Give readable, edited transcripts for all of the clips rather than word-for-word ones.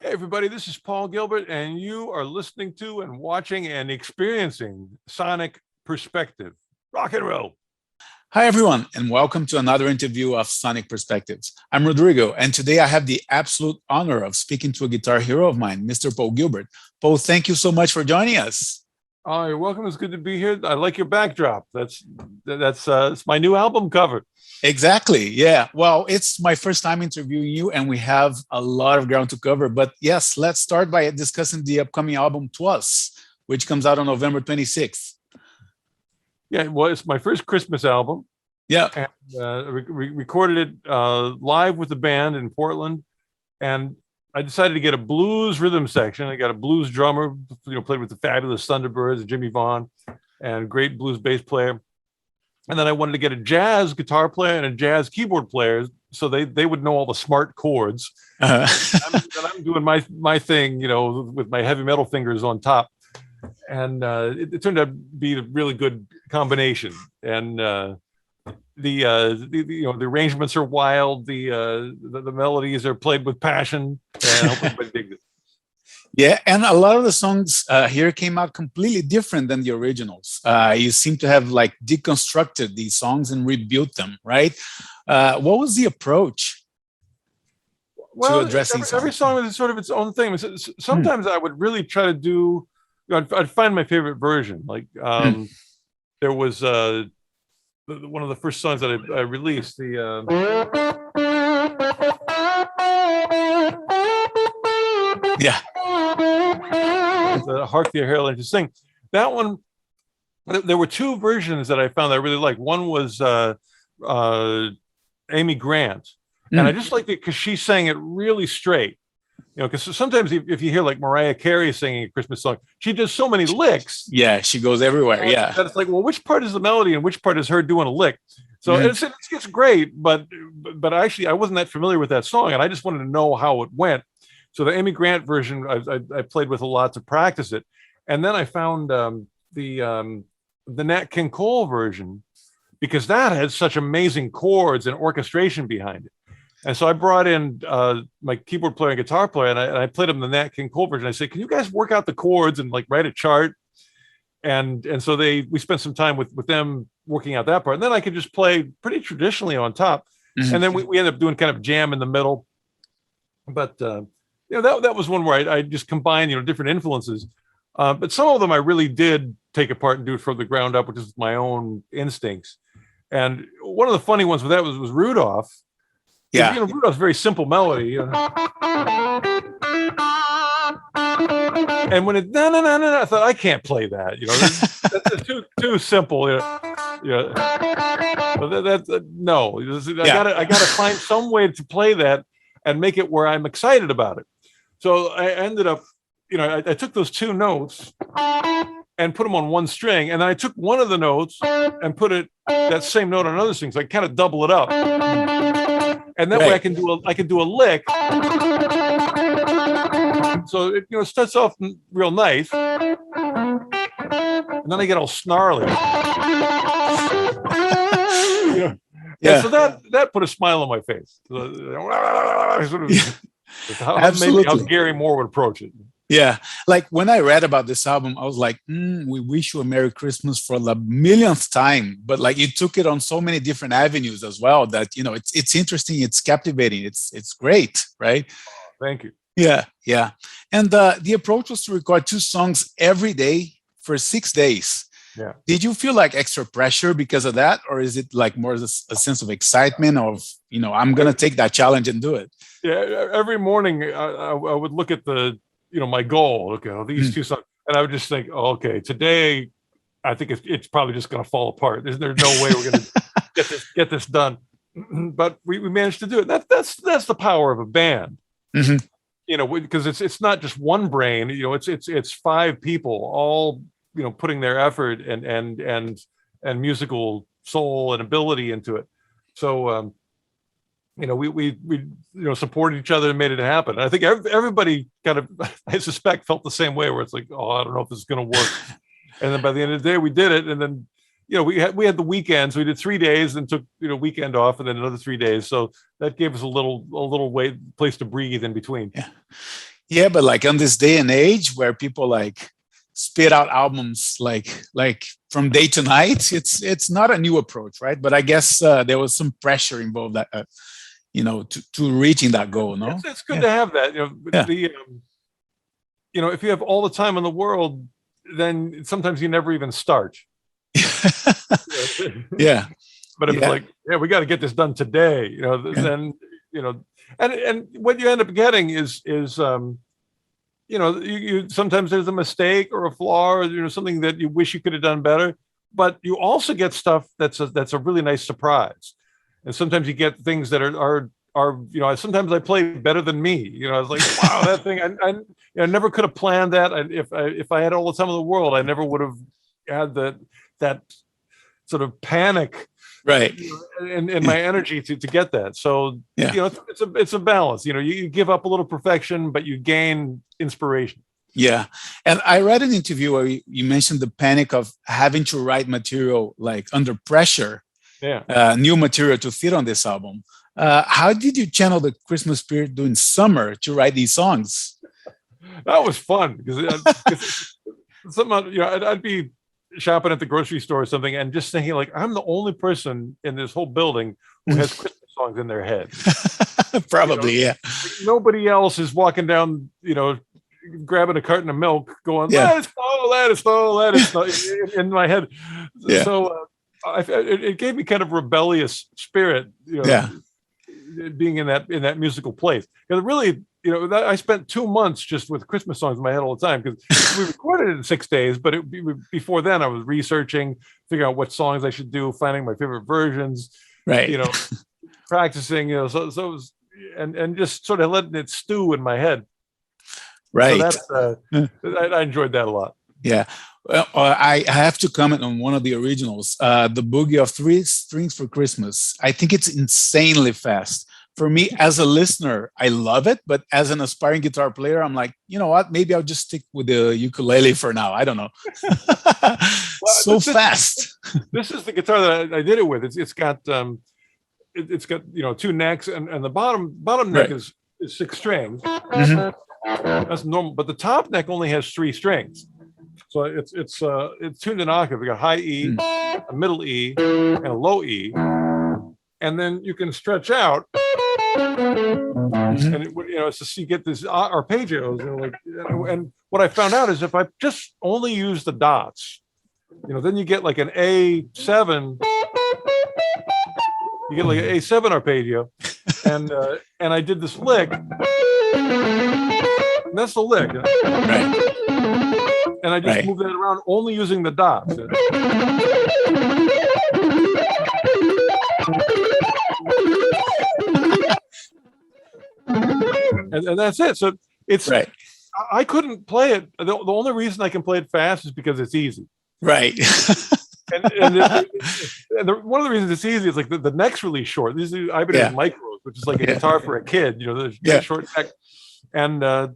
Hey, everybody, this is Paul Gilbert, and you are listening to and watching and experiencing Sonic Perspective. Rock and roll. Hi, everyone, and welcome to another interview of Sonic Perspectives. I'm Rodrigo, and today I have the absolute honor of speaking to a guitar hero of mine, Mr. Paul Gilbert. Paul, thank you so much for joining us. Oh, you're welcome. It's good to be here. I like your backdrop. That's it's my new album cover. Exactly. Yeah. Well, it's my first time interviewing you, and we have a lot of ground to cover. But yes, let's start by discussing the upcoming album Twas, which comes out on November 26th. Yeah, well, it's my first Christmas album. Yeah. And recorded it live with the band in Portland. And I decided to get a blues rhythm section. I got a blues drummer, played with the fabulous Thunderbirds, Jimmy Vaughn, and great blues bass player. And then I wanted to get a jazz guitar player and a jazz keyboard player, so they would know all the smart chords. I'm doing my thing, with my heavy metal fingers on top. And it turned out to be a really good combination. And the arrangements are wild. The melodies are played with passion. And I hope everybody digs it. Yeah, and a lot of the songs here came out completely different than the originals. You seem to have deconstructed these songs and rebuilt them, right? What was the approach to addressing every song is sort of its own thing. Sometimes I would really try to do, I'd find my favorite version. There was one of the first songs that I released, yeah. Hark the Halen to Sing. That one, there were two versions that I found that I really liked. One was Amy Grant, and I just liked it because she sang it really straight. Because sometimes if you hear Mariah Carey singing a Christmas song, she does so many licks. Yeah, she goes everywhere. Yeah, that it's which part is the melody and which part is her doing a lick? So it's great, but actually I wasn't that familiar with that song, and I just wanted to know how it went. So the Amy Grant version, I played with a lot to practice it, and then I found the Nat King Cole version because that had such amazing chords and orchestration behind it. And so I brought in my keyboard player and guitar player, and I played them the Nat King Cole version. I said, "Can you guys work out the chords and write a chart?" And so we spent some time with them working out that part, and then I could just play pretty traditionally on top, and then we ended up doing kind of jam in the middle, but. That was one where I just combined, different influences. But some of them I really did take apart and do it from the ground up, which is my own instincts. And one of the funny ones with that was Rudolph. Yeah. Rudolph's very simple melody. And when it, I thought, I can't play that. That's too simple. No. I gotta find some way to play that and make it where I'm excited about it. So I ended up, I took those two notes and put them on one string, and then I took one of the notes and put that same note on another string, so I kind of double it up, and that way I can do a lick. So it starts off real nice, and then I get all snarly. Yeah. So that put a smile on my face. Maybe how Gary Moore would approach it. Yeah. When I read about this album, I was like, we wish you a Merry Christmas for the millionth time. But you took it on so many different avenues as well that, it's interesting. It's captivating. It's great. Right. Thank you. Yeah. Yeah. And the approach was to record 2 songs every day for 6 days. Yeah. Did you feel extra pressure because of that? Or is it more a sense of excitement of, I'm going to take that challenge and do it? Yeah. Every morning I would look at my goal. Okay, these 2 songs. And I would just think, okay, today, I think it's probably just going to fall apart. There's no way we're going to get this done. But we managed to do it. That's the power of a band. Mm-hmm. Because it's not just one brain. It's 5 people all putting their effort and musical soul and ability into it. So we supported each other and made it happen. And I think everybody kind of, I suspect, felt the same way, where it's I don't know if this is going to work. And then by the end of the day, we did it. And then we had the weekends. We did 3 days and took weekend off, and then another 3 days. So that gave us a little place to breathe in between. Yeah. Yeah, but like on this day and age where people like spit out albums like from day to night, it's not a new approach, right? But I guess there was some pressure involved that to reaching that goal. No, it's good to have that. If you have all the time in the world, then sometimes you never even start. Yeah. But if it's like, we got to get this done today, then and what you end up getting is you sometimes there's a mistake or a flaw or something that you wish you could have done better, but you also get stuff that's a really nice surprise. And sometimes you get things that are sometimes I play better than me. I was like, wow, that thing I never could have planned that. If I had all the time in the world, I never would have had that sort of panic, right, in my energy to get that. So it's a balance. You give up a little perfection, but you gain inspiration. Yeah. And I read an interview where you mentioned the panic of having to write material like under pressure, new material to fit on this album. How did you channel the Christmas spirit during summer to write these songs? That was fun because I'd be shopping at the grocery store or something and just thinking like, I'm the only person in this whole building who has Christmas songs in their head. Probably, yeah. Nobody else is walking down, grabbing a carton of milk going, let it snow, let it snow, in my head. Yeah. So it gave me kind of rebellious spirit, being in that musical place. Because really, I spent 2 months just with Christmas songs in my head all the time because we recorded it in 6 days. But before then, I was researching, figuring out what songs I should do, finding my favorite versions, right? Practicing, so it was, and just sort of letting it stew in my head. Right. So I enjoyed that a lot. Yeah. Well, I have to comment on one of the originals, the Boogie of Three Strings for Christmas. I think it's insanely fast. For me, as a listener, I love it. But as an aspiring guitar player, I'm like, you know what? Maybe I'll just stick with the ukulele for now. I don't know. Fast. This is the guitar that I did it with. It's got 2 necks, and the bottom neck is 6 strings. Mm-hmm. That's normal, but the top neck only has 3 strings. So it's tuned in octave. We got high E, a middle E, and a low E, and then you can stretch out, and it's just you get these arpeggios. And what I found out is if I just only use the dots, then you get like an A7. You get like an A7 arpeggio, and I did this lick, and that's the lick. Right. And I just moved that around only using the dots. And that's it. So it's I couldn't play it. The only reason I can play it fast is because it's easy. Right. and one of the reasons it's easy is like the neck's really short. These are Ibanez micros, which is like a guitar for a kid. The short neck, and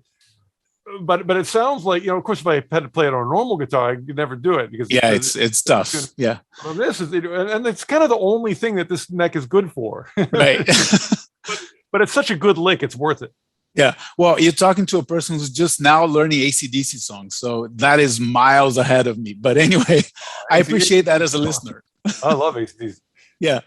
but it sounds like of course if I had to play it on a normal guitar, I could never do it because it's tough. Yeah. Well, this is and it's kind of the only thing that this neck is good for. Right. but it's such a good lick; it's worth it. Yeah. Well, you're talking to a person who's just now learning AC/DC songs, so that is miles ahead of me. But anyway, I appreciate that as a listener. I love AC/DC. Yeah.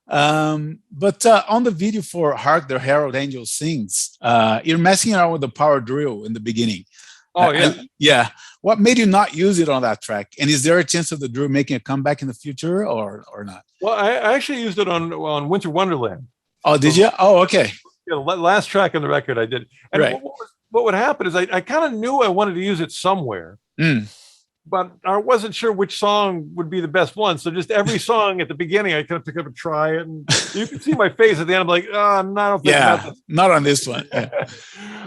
But on the video for Hark the Herald Angels Sings, you're messing around with the power drill in the beginning. Oh, yeah. What made you not use it on that track? And is there a chance of the drill making a comeback in the future or not? Well, I actually used it on Winter Wonderland. Oh, did you? Oh, okay. The last track on the record I did. And what would happen is I kind of knew I wanted to use it somewhere. But I wasn't sure which song would be the best one. So just every song at the beginning, I kind of pick up and try it. And you can see my face at the end. I'm like, not on this one.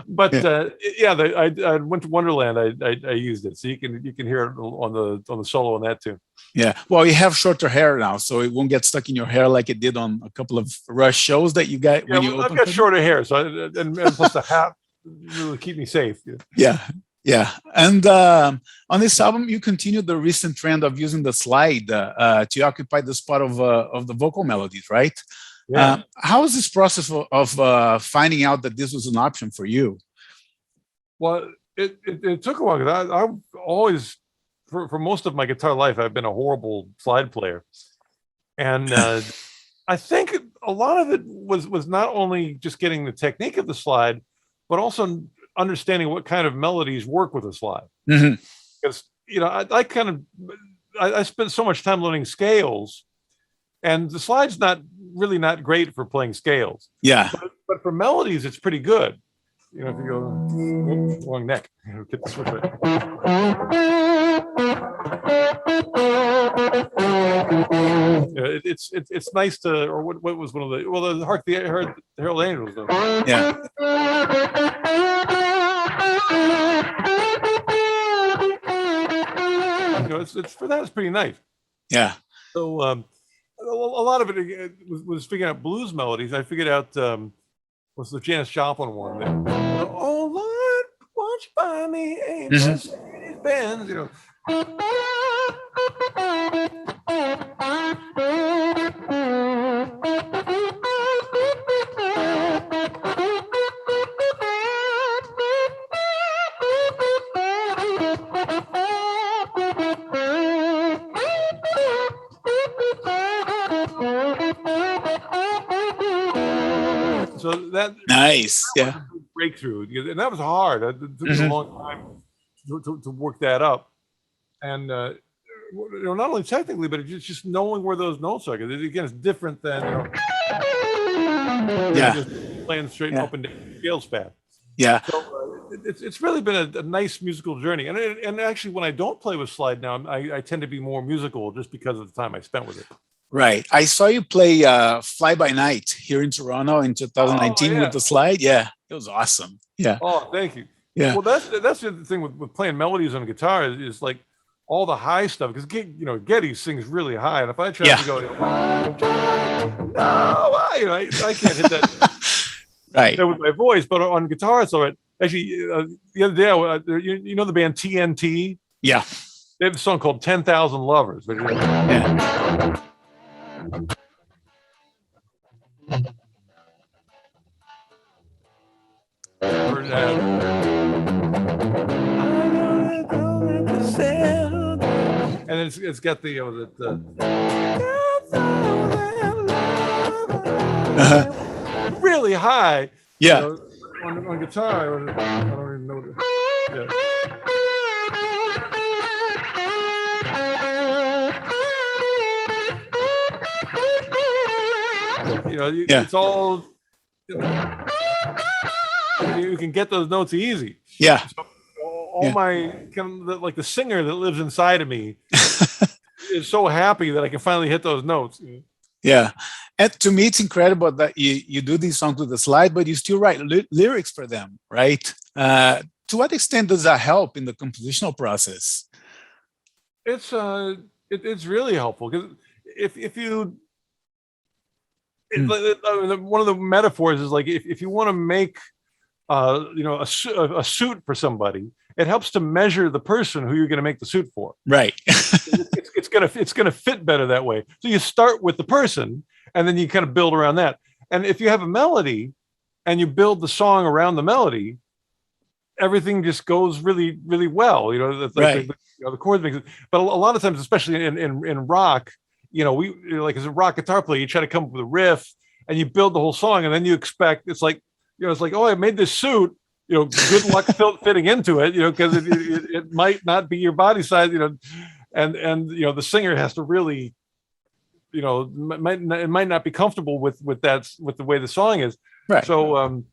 But I went to Wonderland. I used it, so you can hear it on the solo on that too. Yeah. Well, you have shorter hair now, so it won't get stuck in your hair like it did on a couple of Rush shows that you got. I've got shorter hair, so and plus the hat really keep me safe. Yeah. And on this album, you continued the recent trend of using the slide to occupy the spot of the vocal melodies, right? Yeah. How was this process of finding out that this was an option for you? Well, it took a while because I've always, for most of my guitar life, I've been a horrible slide player. And I think a lot of it was not only just getting the technique of the slide, but also understanding what kind of melodies work with a slide. Because, you know, I spent so much time learning scales, and the slide's not great for playing scales. Yeah. But for melodies, it's pretty good. You know, if you go, oops, wrong neck, get the switch right. It's nice to, or what was one of the Hark the Herald Angels though. Yeah. You know, it's for that, it's pretty nice. Yeah. So a lot of it was figuring out blues melodies. I figured out was the Janis Joplin one. Oh Lord, won't you buy me a Mercedes Benz? You know. So that nice, yeah, breakthrough, and that was hard. It took me a long time to work that up, and you know, not only technically, but it's just knowing where those notes are. Because again, it's different than just playing straight up and down scales fast. Yeah. So it's really been a nice musical journey, and actually, when I don't play with slide now, I tend to be more musical just because of the time I spent with it. Right. I saw you play Fly By Night here in Toronto in 2019 with the slide. Yeah, it was awesome. Yeah. Oh, thank you. Yeah. Well, that's the thing with playing melodies on guitar is like all the high stuff, because you know, Geddy sings really high, and if I try to go, no, I can't hit that right with my voice. But on guitar, it's all right. Actually, the other day, you know the band TNT? Yeah. They have a song called 10,000 Lovers. Yeah. And it's got the really high. Yeah. You know, on guitar. I don't even know. You know, it's all, you can get those notes easy. Yeah. So all my kind of like the singer that lives inside of me is so happy that I can finally hit those notes. Yeah. And to me, it's incredible that you do these songs with the slide, but you still write lyrics for them, right? To what extent does that help in the compositional process? It's really helpful, because if you one of the metaphors is like if you want to make you know, a suit for somebody, it helps to measure the person who you're going to make the suit for. Right. it's gonna fit better that way. So you start with the person, and then you kind of build around that. And if you have a melody and you build the song around the melody, everything just goes really, really well. You know, the chords make it. But a lot of times, especially in rock, you know, like as a rock guitar player, you try to come up with a riff and you build the whole song, and then you expect it's like, you know, it's like, oh, I made this suit, you know, good luck fitting into it, you know, because it might not be your body size, you know, and you know, the singer has to really, you know, it might not be comfortable with the way the song is. Right. So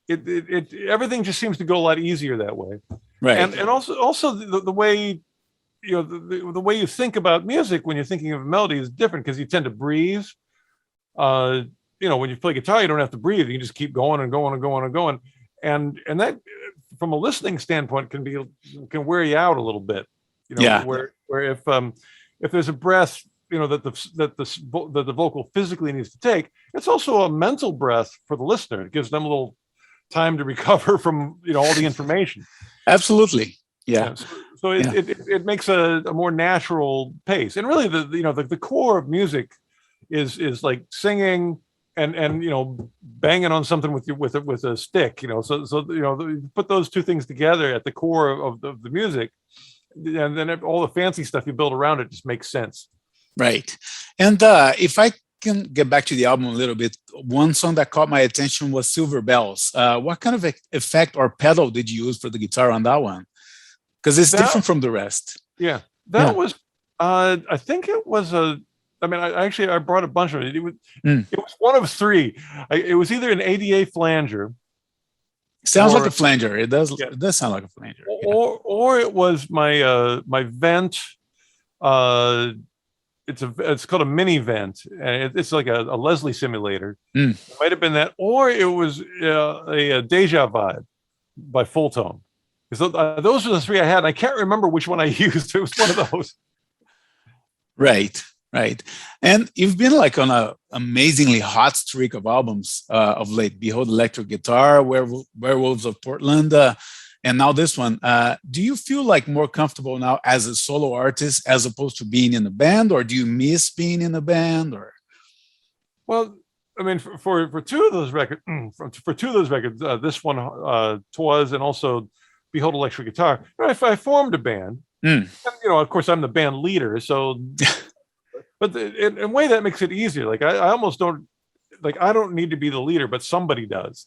everything just seems to go a lot easier that way. Right. And also the way, you know, the way you think about music when you're thinking of a melody is different, because you tend to breathe. You know, when you play guitar, you don't have to breathe. You just keep going and going and going and going. And that, from a listening standpoint, can wear you out a little bit. You know, where if there's a breath, you know, that the vocal physically needs to take, it's also a mental breath for the listener. It gives them a little time to recover from, you know, all the information. Absolutely. Yeah. So it makes a more natural pace. And really the core of music is like singing and banging on something with a stick, so put those two things together at the core of the music, and then all the fancy stuff you build around it just makes sense. Right. And if I can get back to the album a little bit, one song that caught my attention was Silver Bells. What kind of effect or pedal did you use for the guitar on that one? Because it's different from the rest. Yeah, that was, I think it was I brought a bunch of it. It was one of three. It was either an ADA flanger. Sounds like a flanger. It does. Yeah. It does sound like a flanger. Or it was my vent. It's called a mini vent, and it's like a Leslie simulator. It might have been that, or it was a Deja Vibe by Full Tone. So those are the three I had. I can't remember which one I used. It was one of those. Right. And you've been like on a amazingly hot streak of albums of late. Behold Electric Guitar, Werewolves of Portland, and now this one. Do you feel like more comfortable now as a solo artist as opposed to being in a band, or do you miss being in a band? Or, well, I mean, for two of those records, this one, Twas, and also Behold Electric Guitar, I formed a band. And, of course, I'm the band leader, so. But in a way that makes it easier. Like I almost don't, like I don't need to be the leader, but somebody does.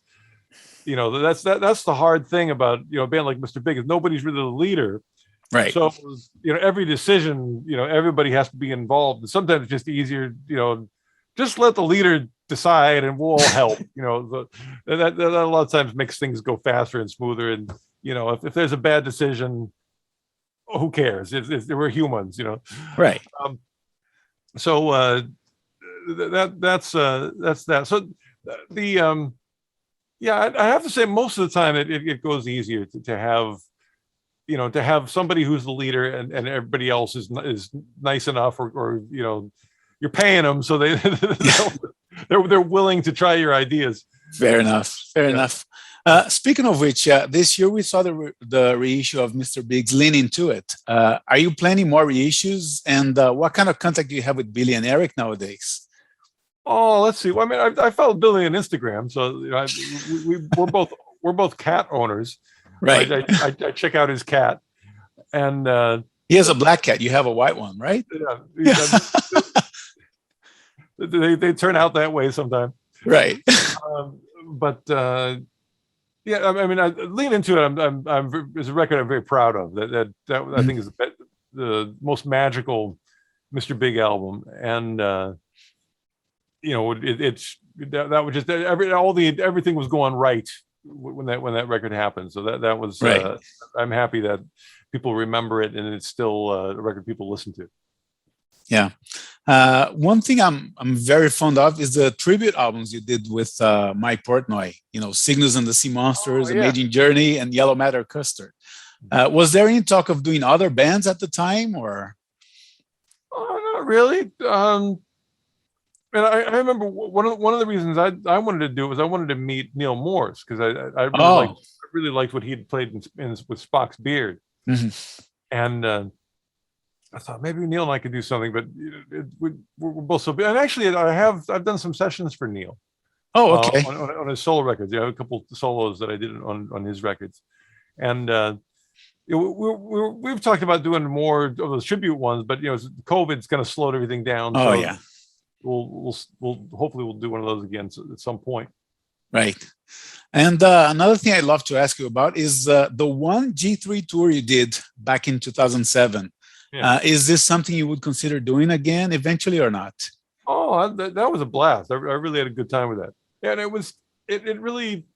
That's the hard thing about a band like Mr. Big is nobody's really the leader. Right. So every decision, everybody has to be involved. And sometimes it's just easier, just let the leader decide and we'll all help. That a lot of times makes things go faster and smoother. And if there's a bad decision, who cares? We're humans, Right. So that's that. So the I have to say most of the time it goes easier to have somebody who's the leader and everybody else is nice enough or you're paying them so they're willing to try your ideas. Fair enough. Speaking of which, this year we saw the reissue of Mr. Big's Lean Into It. Are you planning more reissues? And what kind of contact do you have with Billy and Eric nowadays? Oh, let's see. Well, I mean, I follow Billy on Instagram, so we're both cat owners. Right. I check out his cat, and he has a black cat. You have a white one, right? Yeah. They turn out that way sometimes. Right. But yeah, I mean, I Lean Into It. It's a record I'm very proud of. That I think is the most magical Mr. Big album, and it's that was just everything was going right when that record happened. So that was right. I'm happy that people remember it, and it's still a record people listen to. Yeah. One thing I'm very fond of is the tribute albums you did with Mike Portnoy, Cygnus and the Sea Monsters, Amazing Journey, and Yellow Matter Custard. Was there any talk of doing other bands at the time, or? Oh, not really. And I remember one of the reasons I wanted to do it was I wanted to meet Neil Morse, because I really liked what he'd played with Spock's Beard. Mm-hmm. And I thought maybe Neil and I could do something, but we're both so big. And actually, I've done some sessions for Neil. Oh, okay. On his solo records, a couple solos that I did on his records, and we've talked about doing more of those tribute ones, but COVID's going to slow everything down. Oh, so yeah. We'll hopefully we'll do one of those again at some point. Right. And another thing I'd love to ask you about is the one G3 tour you did back in 2007. Yeah. Is this something you would consider doing again eventually or not? Oh, that was a blast. I really had a good time with that. Yeah, and it really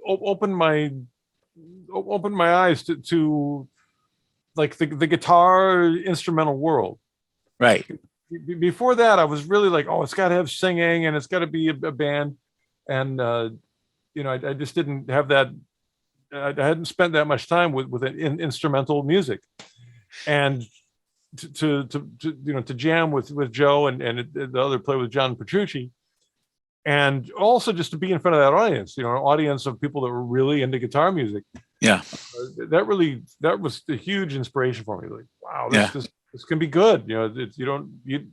opened my eyes to like the guitar instrumental world. Right. Before that, I was really like, oh, it's got to have singing and it's got to be a band, and I just didn't have that. I hadn't spent that much time with instrumental music, and to jam with Joe and the other player with John Petrucci, and also just to be in front of that audience, an audience of people that were really into guitar music. Yeah, that was a huge inspiration for me. Like, wow, this can be good. You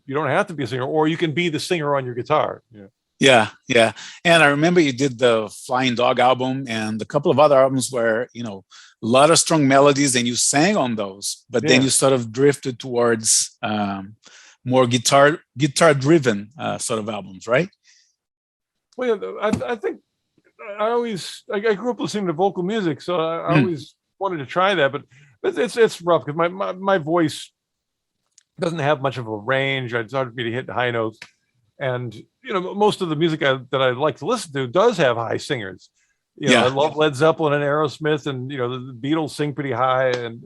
don't have to be a singer, or you can be the singer on your guitar. Yeah. Yeah, yeah. And I remember you did the Flying Dog album and a couple of other albums where, a lot of strong melodies and you sang on those, but then Yeah. you sort of drifted towards more guitar driven sort of albums, right? Well, yeah, I think I grew up listening to vocal music, so I Mm, always wanted to try that, but it's rough because my voice doesn't have much of a range. It's hard for me to hit high notes, and most of the music that I like to listen to does have high singers. I yeah, love Led Zeppelin and Aerosmith, and the Beatles sing pretty high, and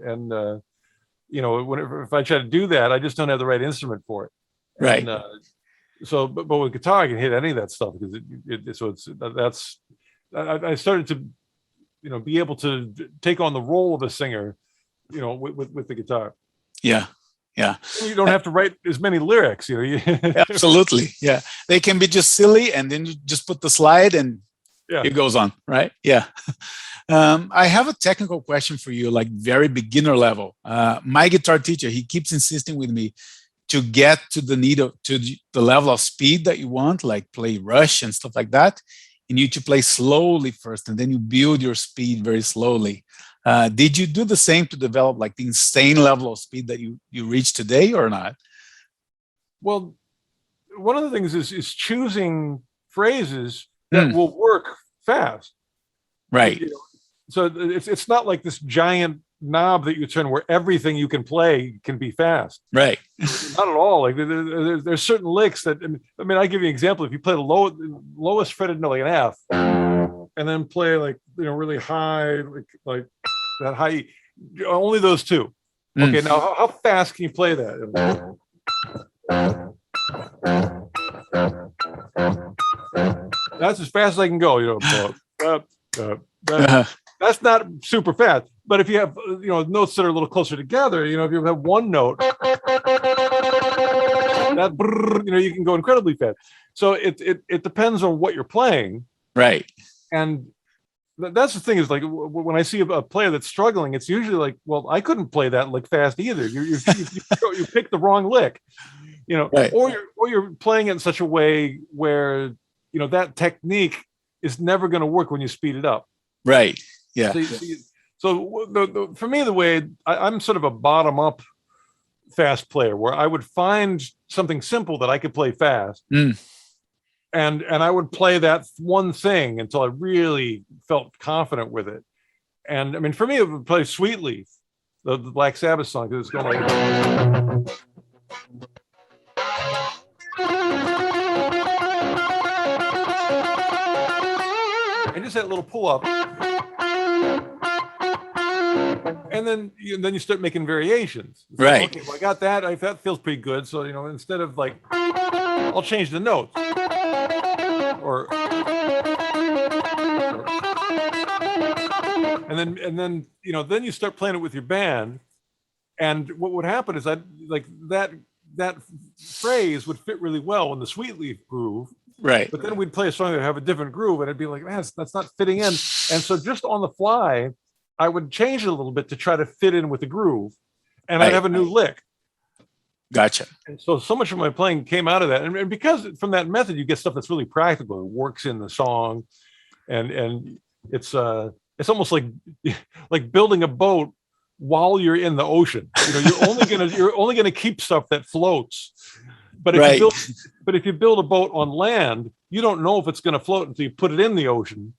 whenever if I try to do that, I just don't have the right instrument for it, right. and but with guitar I can hit any of that stuff because that's I started to be able to take on the role of a singer, with the guitar. Yeah, yeah. You don't have to write as many lyrics, Absolutely. Yeah. They can be just silly and then you just put the slide and Yeah. it goes on, right? Yeah. I have a technical question for you, like very beginner level. My guitar teacher, he keeps insisting with me to get to the level of speed that you want, like play Rush and stuff like that. You need to play slowly first, and then you build your speed very slowly. Did you do the same to develop like the insane level of speed that you reach today, or not? Well, one of the things is choosing phrases that will work fast. Right. So it's not like this giant knob that you turn where everything you can play can be fast. Right. Not at all. Like there's certain licks that, I mean, I give you an example. If you play the lowest fretted note, like an F, and then play like really high, like that high, only those two. Okay, now how fast can you play that? That's as fast as I can go. That's not super fast. But if you have notes that are a little closer together, if you have one note, that you can go incredibly fast. So it depends on what you're playing, right? And that's the thing is, like, when I see a player that's struggling, it's usually like, well, I couldn't play that lick fast either. You picked the wrong lick, right. or you're playing it in such a way where that technique is never going to work when you speed it up. Right. Yeah. So for me, the way I'm sort of a bottom up fast player, where I would find something simple that I could play fast. And I would play that one thing until I really felt confident with it. And I mean, for me, it would play Sweet Leaf, the Black Sabbath song, because it's going like, and just that little pull up, and then you start making variations. It's right. Like, okay, well, I got that. That feels pretty good. So instead of like, I'll change the notes. And then then you start playing it with your band, and what would happen is that phrase would fit really well in the Sweet Leaf groove, right? But then we'd play a song that have a different groove, and it'd be like, man, that's not fitting in. And so just on the fly, I would change it a little bit to try to fit in with the groove, and I'd have a new lick. Gotcha. And so much of my playing came out of that, and because from that method you get stuff that's really practical. It works in the song, and it's almost like building a boat while you're in the ocean. You're only gonna keep stuff that floats. But if you build a boat on land, you don't know if it's going to float until you put it in the ocean.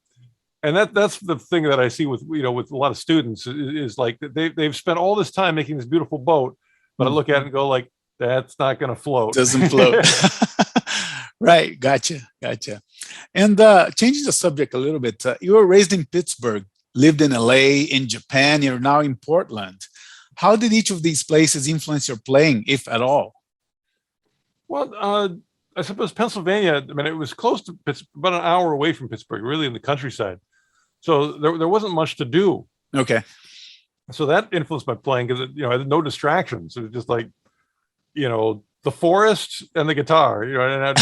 And that's the thing that I see with with a lot of students is like they've spent all this time making this beautiful boat, but I look at it and go like, that's not going to float. Doesn't float. Right. Gotcha. And changing the subject a little bit, you were raised in Pittsburgh, lived in LA, in Japan, you're now in Portland. How did each of these places influence your playing, if at all? Well, I suppose Pennsylvania, I mean, it was close to Pittsburgh, about an hour away from Pittsburgh, really in the countryside. So there wasn't much to do. Okay. So that influenced my playing because, I had no distractions. It was just like, the forest and the guitar, and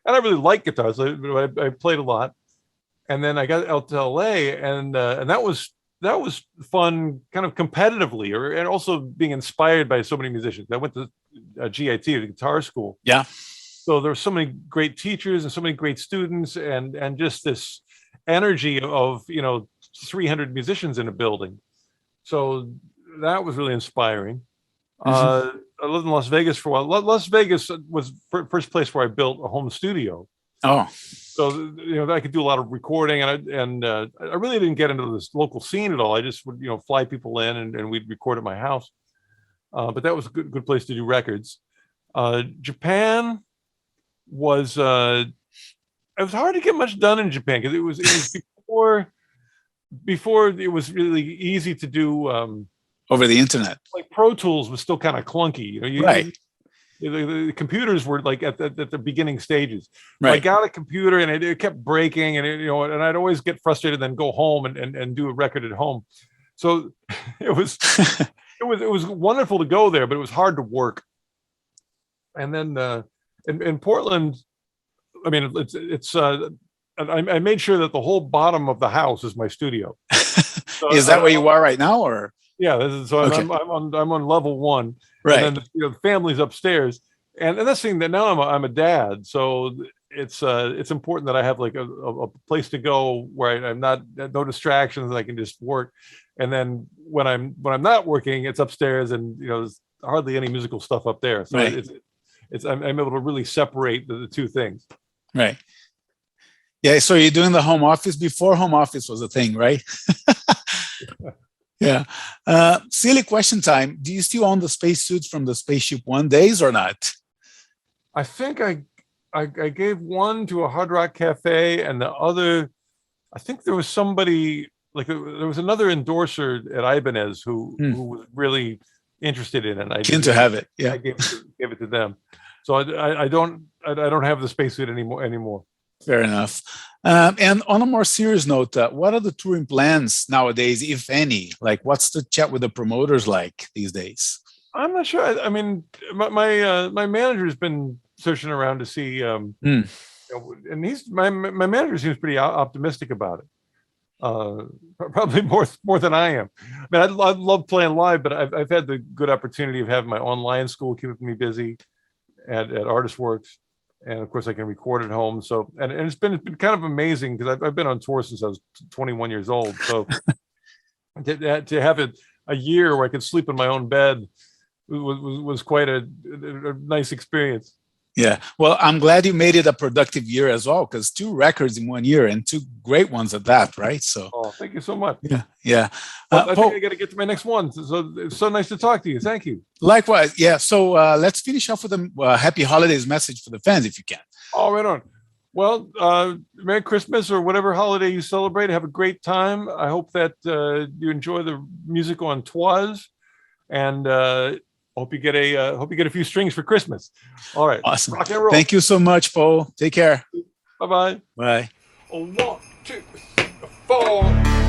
I really like guitar. So I played a lot. And then I got out to LA and that was fun kind of competitively, and also being inspired by so many musicians. I went to GIT, the guitar school. Yeah. So there's so many great teachers and so many great students, and just this energy of 300 musicians in a building. So that was really inspiring. I lived in Las Vegas for a while. Las Vegas was first place where I built a home studio. Oh, so I could do a lot of recording, and I really didn't get into this local scene at all. I just would fly people in, and we'd record at my house. But that was a good place to do records. Japan was it was hard to get much done in Japan because it was before it was really easy to do over the internet. Like Pro Tools was still kind of clunky, right. The computers were like at the beginning stages. Right. I got a computer and it kept breaking, and and I'd always get frustrated, then go home and do a record at home. So it was it was wonderful to go there, but it was hard to work. And then in Portland, I mean, I made sure that the whole bottom of the house is my studio. So is that where you are right now, or? Yeah, okay. I'm on level 1, right? And then the family's upstairs, and that's the thing that now I'm a dad, so it's important that I have like a place to go where I'm not no distractions, and I can just work. And then when I'm not working, it's upstairs, and there's hardly any musical stuff up there, so right. I'm able to really separate the two things. Right. Yeah. So you're doing the home office before home office was a thing, right? Yeah. Silly question time. Do you still own the spacesuits from the Spaceship One days or not? I think I gave one to a Hard Rock Cafe, and the other, I think there was somebody, like there was another endorser at Ibanez who was really interested in it. Keen to have it. Yeah. I gave it to them. So I don't have the spacesuit anymore. Fair enough. And on a more serious note, what are the touring plans nowadays, if any? Like, what's the chat with the promoters like these days? I'm not sure. I mean, my manager's been searching around to see, and my manager seems pretty optimistic about it. Probably more than I am. I mean, I love playing live, but I've had the good opportunity of having my online school keeping me busy at Artist Works. And of course I can record at home. So, and it's been kind of amazing because I've been on tour since I was 21 years old. So to have a year where I could sleep in my own bed was quite a nice experience. Yeah. Well, I'm glad you made it a productive year as well, because 2 records in 1 year, and 2 great ones at that, right? So. Oh, thank you so much. Yeah. Yeah. I think I got to get to my next one. So it's so nice to talk to you. Thank you. Likewise. Yeah. So let's finish off with a happy holidays message for the fans, if you can. Oh, right on. Well, Merry Christmas or whatever holiday you celebrate. Have a great time. I hope that you enjoy the music on Twas, and hope you get a few strings for Christmas. All right. Awesome. Rock and roll. Thank you so much, Paul. Take care. Bye-bye. Bye. 1, 2, 3, 4.